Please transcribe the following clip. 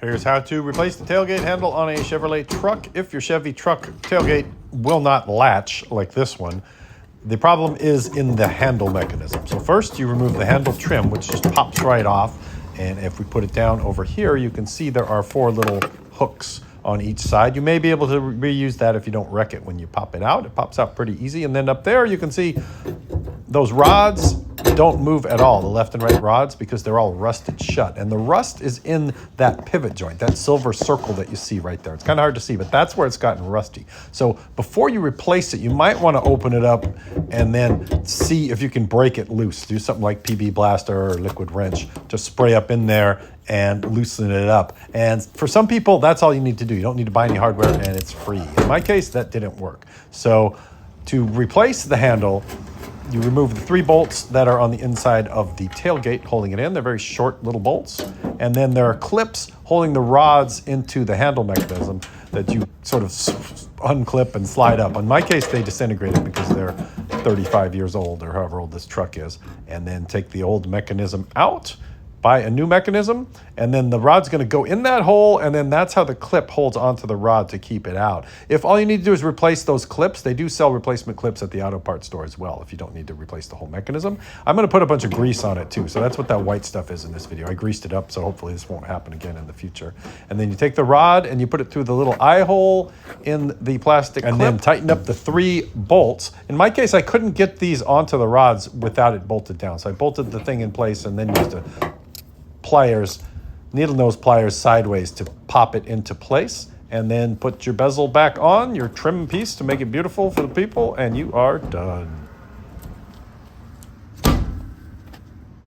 Here's how to replace the tailgate handle on a Chevrolet truck if your Chevy truck tailgate will not latch like this one. The problem is in the handle mechanism. So first you remove the handle trim, which just pops right off. And if we put it down over here, you can see there are 4 little hooks on each side. You may be able to reuse that if you don't wreck it when you pop it out. It pops out pretty easy. And then up there you can see those rods don't move at all, the left and right rods, because they're all rusted shut. And the rust is in that pivot joint, that silver circle that you see right there. It's kind of hard to see, but that's where it's gotten rusty. So before you replace it, you might want to open it up and then see if you can break it loose. Do something like PB Blaster or liquid wrench to spray up in there and loosen it up. And for some people, that's all you need to do. You don't need to buy any hardware, and it's free. In my case, that didn't work. So to replace the handle, you remove the 3 bolts that are on the inside of the tailgate holding it in. They're very short little bolts. And then there are clips holding the rods into the handle mechanism that you sort of unclip and slide up. In my case, they disintegrated because they're 35 years old or however old this truck is. And then take the old mechanism out, buy a new mechanism, and then the rod's going to go in that hole, and then that's how the clip holds onto the rod to keep it out. If all you need to do is replace those clips, they do sell replacement clips at the auto parts store as well if you don't need to replace the whole mechanism. I'm going to put a bunch of grease on it too, so that's what that white stuff is in this video. I greased it up, so hopefully this won't happen again in the future. And then you take the rod and you put it through the little eye hole in the plastic and then tighten up the 3 bolts. In my case, I couldn't get these onto the rods without it bolted down, so I bolted the thing in place and then used a pliers, needle nose pliers sideways to pop it into place, and then put your bezel back on, your trim piece to make it beautiful for the people, and you are done.